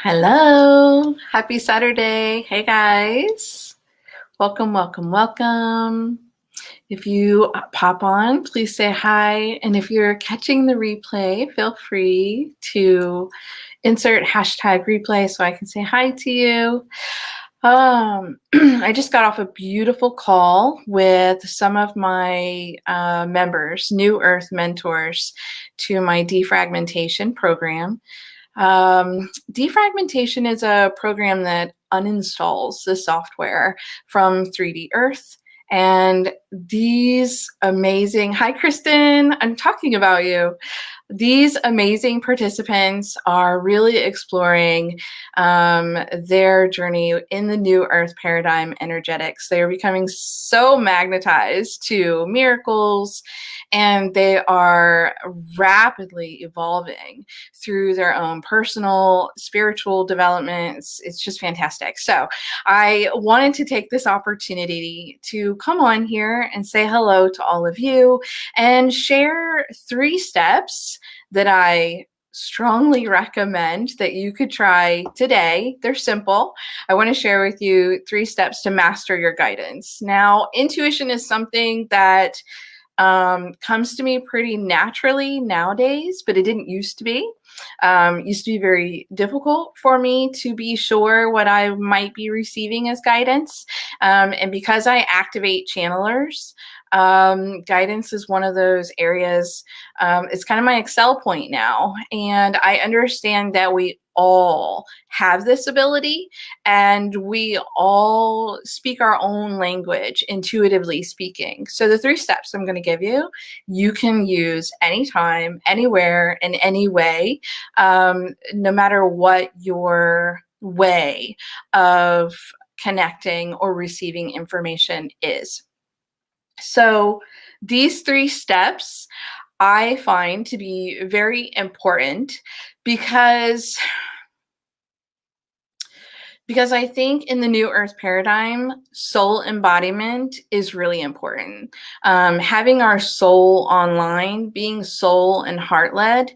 Hello, happy Saturday. Hey guys, welcome, welcome, welcome. If you pop on, please say hi. And if you're catching the replay, feel free to insert hashtag replay so I can say hi to you. I just got off a beautiful call with some of my members, New Earth mentors to my defragmentation program. Defragmentation is a program that uninstalls the software from 3D Earth. And these amazing, hi Kristen, I'm talking about you. These amazing participants are really exploring their journey in the new earth paradigm energetics. They are becoming so magnetized to miracles, and they are rapidly evolving through their own personal spiritual developments. It's just fantastic. So I wanted to take this opportunity to come on here and say hello to all of you and share 3 steps that I strongly recommend that you could try today. They're simple. I want to share with you 3 steps to master your guidance. Now, intuition is something that comes to me pretty naturally nowadays, but it didn't used to be. Used to be very difficult for me to be sure what I might be receiving as guidance. And because I activate channelers, guidance is one of those areas. It's kind of my excel point now. And I understand that we all have this ability and we all speak our own language, intuitively speaking. So the 3 steps I'm going to give you, you can use anytime, anywhere, in any way, no matter what your way of connecting or receiving information is. So these 3 steps I find to be very important because I think in the new earth paradigm, soul embodiment is really important. Having our soul online, being soul and heart led,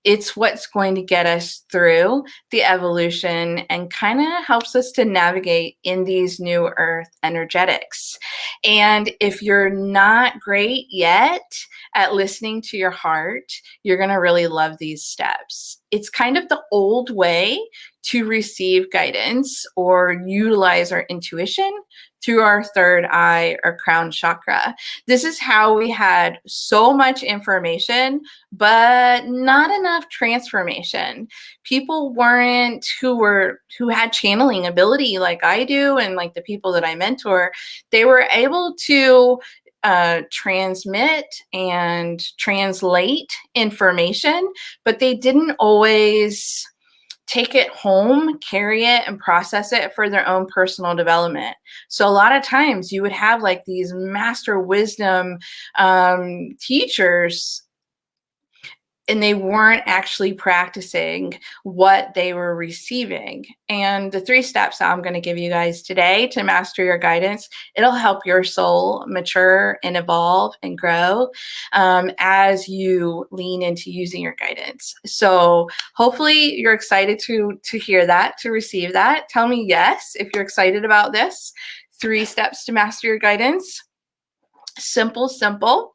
it's what's going to get us through the evolution and kind of helps us to navigate in these new earth energetics. And if you're not great yet at listening to your heart, you're going to really love these steps. It's kind of the old way to receive guidance or utilize our intuition through our 3rd eye or crown chakra. This is how we had so much information, but not enough transformation. People weren't who had channeling ability like I do, and like the people that I mentor, they were able to transmit and translate information, but they didn't always take it home, carry it, and process it for their own personal development. So a lot of times you would have like these master wisdom teachers, and they weren't actually practicing what they were receiving. And the 3 steps that I'm going to give you guys today to master your guidance, it'll help your soul mature and evolve and grow as you lean into using your guidance. So hopefully you're excited to hear that, to receive that. Tell me yes if you're excited about this. 3 steps to master your guidance. Simple, simple.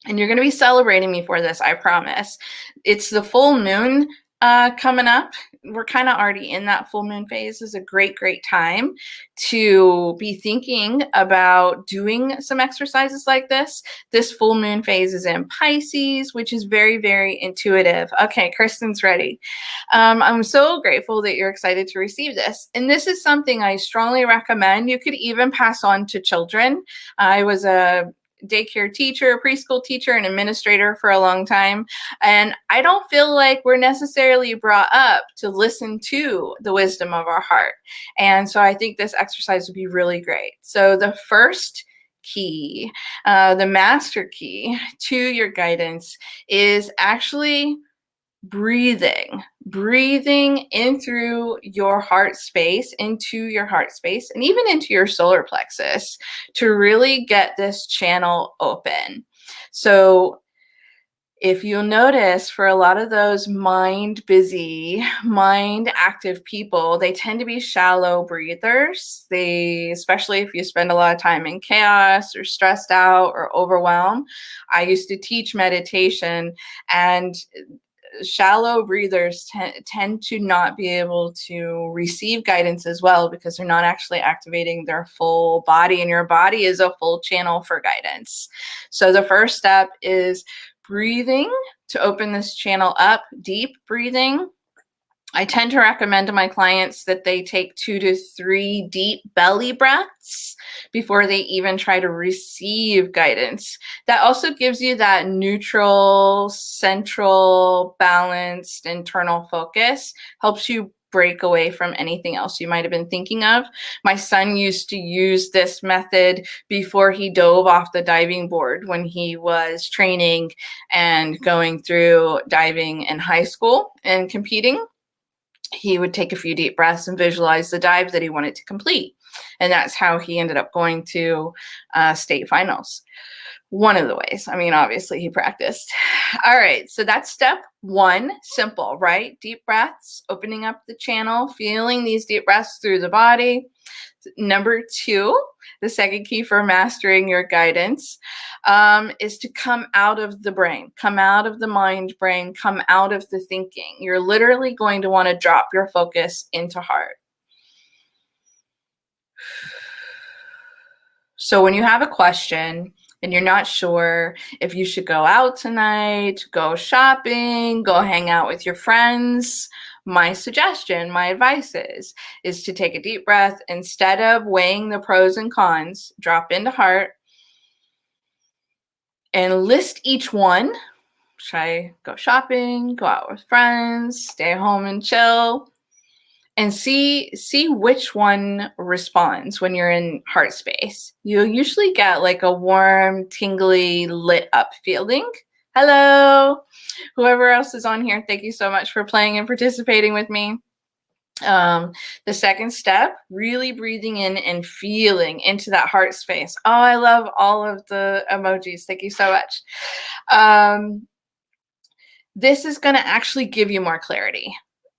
And you're going to be celebrating me for this, I promise. It's the full moon coming up. We're kind of already in that full moon phase. It's a great, great time to be thinking about doing some exercises like this. This full moon phase is in Pisces, which is very, very intuitive. Okay, Kristen's ready. I'm so grateful that you're excited to receive this. And this is something I strongly recommend. You could even pass on to children. I was a daycare teacher, preschool teacher, and administrator for a long time. And I don't feel like we're necessarily brought up to listen to the wisdom of our heart. And so I think this exercise would be really great. So the first key, the master key to your guidance is actually breathing in through your heart space, into your heart space, and even into your solar plexus to really get this channel open. So If you'll notice, for a lot of those mind busy, mind active people, they tend to be shallow breathers. Especially if you spend a lot of time in chaos or stressed out or overwhelmed. I used to teach meditation, and shallow breathers tend to not be able to receive guidance as well, because they're not actually activating their full body, and your body is a full channel for guidance. So the first step is breathing to open this channel up, deep breathing. I tend to recommend to my clients that they take 2 to 3 deep belly breaths before they even try to receive guidance. That also gives you that neutral, central, balanced, internal focus, helps you break away from anything else you might have been thinking of. My son used to use this method before he dove off the diving board when he was training and going through diving in high school and competing. He would take a few deep breaths and visualize the dive that he wanted to complete. And that's how he ended up going to state finals. One of the ways. I mean, obviously he practiced. All right, so that's step 1, simple, right? Deep breaths, opening up the channel, feeling these deep breaths through the body. Number 2, the second key for mastering your guidance, is to come out of the brain, come out of the mind brain, come out of the thinking. You're literally going to want to drop your focus into heart. So when you have a question and you're not sure if you should go out tonight, go shopping, go hang out with your friends, my suggestion, my advice is to take a deep breath. Instead of weighing the pros and cons, drop into heart and list each one. Should I go shopping, go out with friends, stay home and chill? And see which one responds when you're in heart space. You'll usually get like a warm, tingly, lit up feeling. Hello, whoever else is on here, thank you so much for playing and participating with me. The second step, really breathing in and feeling into that heart space. Oh, I love all of the emojis. Thank you so much. This is going to actually give you more clarity.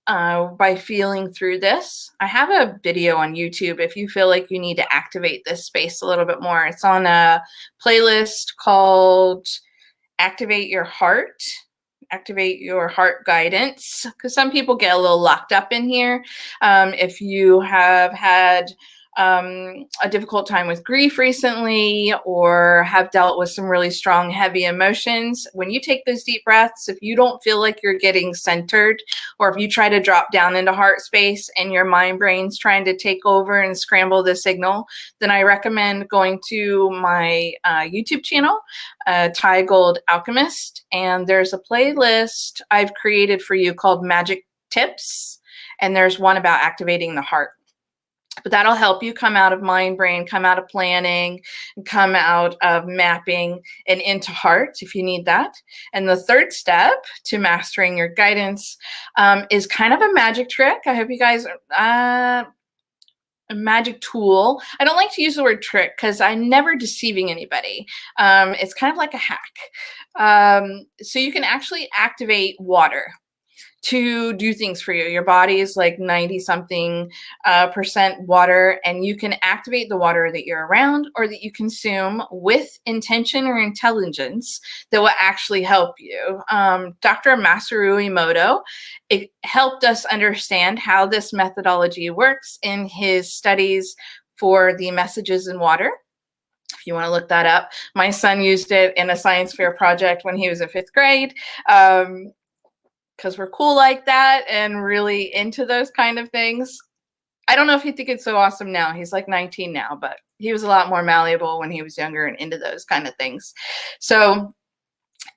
By feeling through this. I have a video on YouTube if you feel like you need to activate this space a little bit more. It's on a playlist called Activate Your Heart Guidance, because some people get a little locked up in here. If you have had a difficult time with grief recently, or have dealt with some really strong, heavy emotions, when you take those deep breaths, if you don't feel like you're getting centered, or if you try to drop down into heart space and your mind brain's trying to take over and scramble the signal, then I recommend going to my YouTube channel, Thai Gold Alchemist, and there's a playlist I've created for you called Magic Tips, and there's one about activating the heart. But that'll help you come out of mind brain, come out of planning, come out of mapping and into heart if you need that. And the third step to mastering your guidance is kind of a magic trick. I hope you guys, a magic tool. I don't like to use the word trick because I'm never deceiving anybody. It's kind of like a hack. So you can actually activate water to do things for you. Your body is like 90 something percent water, and you can activate the water that you're around or that you consume with intention or intelligence that will actually help you. Dr. Masaru Emoto, it helped us understand how this methodology works in his studies for the messages in water. If you want to look that up, my son used it in a science fair project when he was in 5th grade. Because we're cool like that and really into those kind of things. I don't know if he'd think it's so awesome now. He's like 19 now, but he was a lot more malleable when he was younger and into those kind of things. So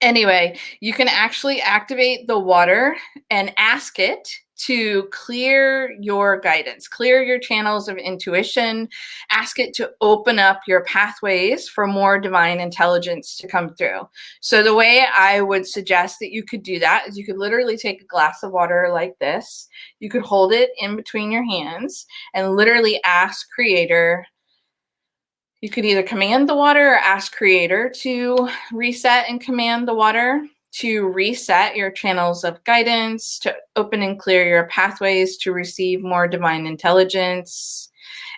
anyway, you can actually activate the water and ask it to clear your guidance, clear your channels of intuition, ask it to open up your pathways for more divine intelligence to come through. So the way I would suggest that you could do that is you could literally take a glass of water like this. You could hold it in between your hands and literally ask Creator. You could either command the water or ask Creator to reset and command the water. to reset your channels of guidance, to open and clear your pathways to receive more divine intelligence.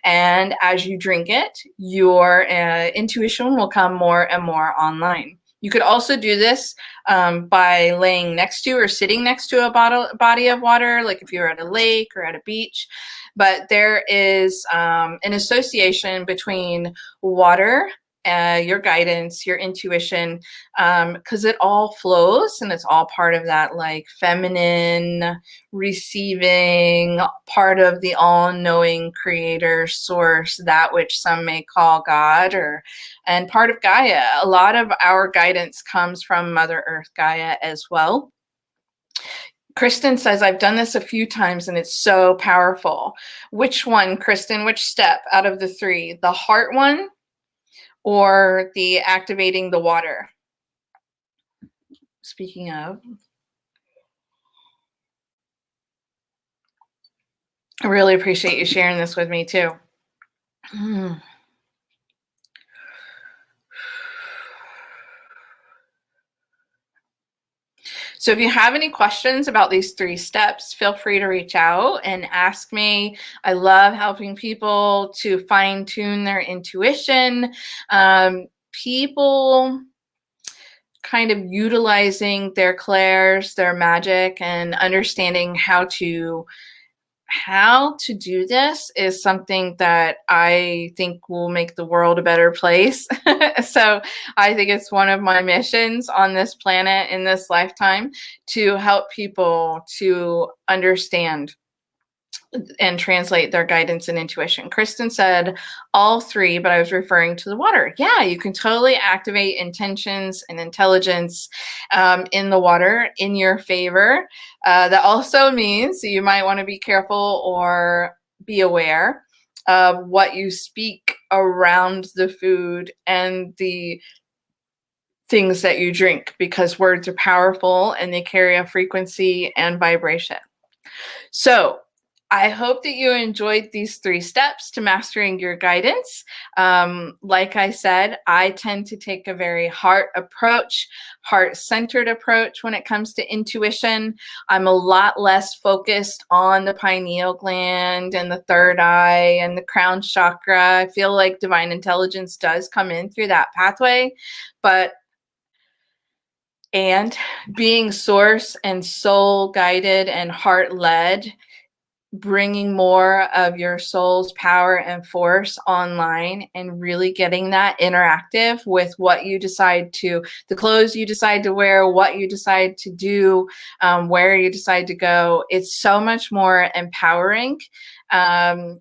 And as you drink it, your intuition will come more and more online. You could also do this by laying next to or sitting next to a body of water, like if you're at a lake or at a beach. But there is an association between water, your guidance, your intuition, because it all flows and it's all part of that like feminine, receiving, part of the all-knowing creator source, that which some may call God, and part of Gaia. A lot of our guidance comes from Mother Earth, Gaia, as well. Kristen says, I've done this a few times and it's so powerful. Which one, Kristen? Which step out of the three? The heart one or the activating the water? Speaking of, I really appreciate you sharing this with me too. So if you have any questions about these three steps, feel free to reach out and ask me. I love helping people to fine tune their intuition. People kind of utilizing their clairs, their magic, and understanding how to do this is something that I think will make the world a better place. So I think it's one of my missions on this planet in this lifetime to help people to understand and translate their guidance and intuition. Kristen said all three, but I was referring to the water. Yeah, you can totally activate intentions and intelligence in the water in your favor. That also means you might want to be careful or be aware of what you speak around the food and the things that you drink, because words are powerful and they carry a frequency and vibration. So I hope that you enjoyed these three steps to mastering your guidance. Like I said, I tend to take a very heart-centered approach when it comes to intuition. I'm a lot less focused on the pineal gland and the third eye and the crown chakra. I feel like divine intelligence does come in through that pathway, and being source and soul guided and heart led, bringing more of your soul's power and force online and really getting that interactive with what you decide to, the clothes you decide to wear, what you decide to do, where you decide to go. It's so much more empowering. And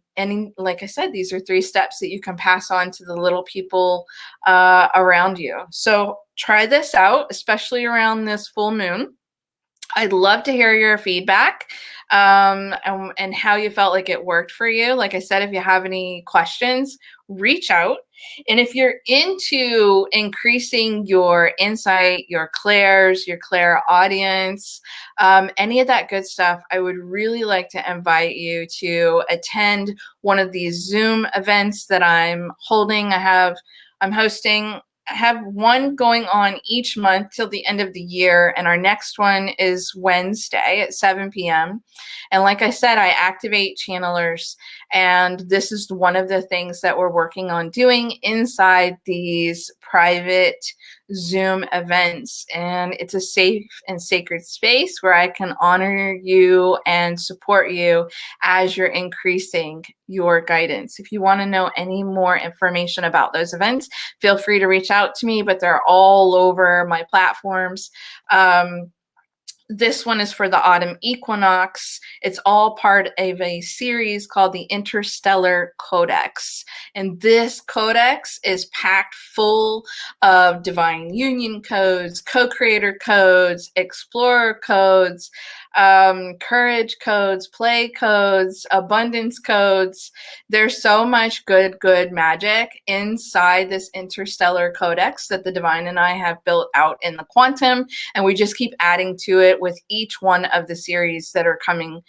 like I said, these are three steps that you can pass on to the little people around you. So try this out, especially around this full moon. I'd love to hear your feedback and how you felt like it worked for you. Like I said, if you have any questions, reach out. And if you're into increasing your insight, your clairs, your clairaudience, any of that good stuff, I would really like to invite you to attend one of these Zoom events that I'm holding. I'm hosting. I have one going on each month till the end of the year, and our next one is Wednesday at 7 p.m. And like I said, I activate channelers, and this is one of the things that we're working on doing inside these private Zoom events. And it's a safe and sacred space where I can honor you and support you as you're increasing your guidance. If you want to know any more information about those events, feel free to reach out to me, but they're all over my platforms. This one is for the autumn equinox. It's all part of a series called the Interstellar Codex. And this codex is packed full of divine union codes, co-creator codes, explorer codes, courage codes, play codes, abundance codes. There's so much good magic inside this Interstellar Codex that the Divine and I have built out in the quantum, and we just keep adding to it with each one of the series that are coming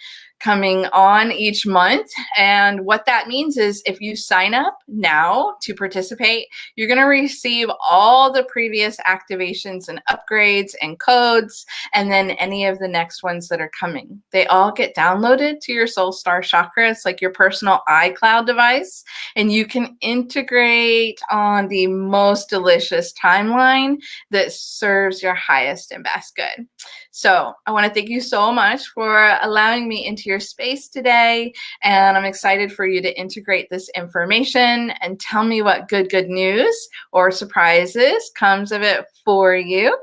coming on each month. And what that means is if you sign up now to participate, you're going to receive all the previous activations and upgrades and codes, and then any of the next ones that are coming. They all get downloaded to your soul star chakra. It's like your personal iCloud device, and you can integrate on the most delicious timeline that serves your highest and best good. So I want to thank you so much for allowing me into your space today, and I'm excited for you to integrate this information and tell me what good news or surprises comes of it for you.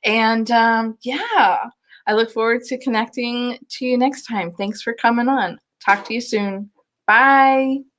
And yeah, I look forward to connecting to you next time. Thanks for coming on. Talk to you soon. Bye.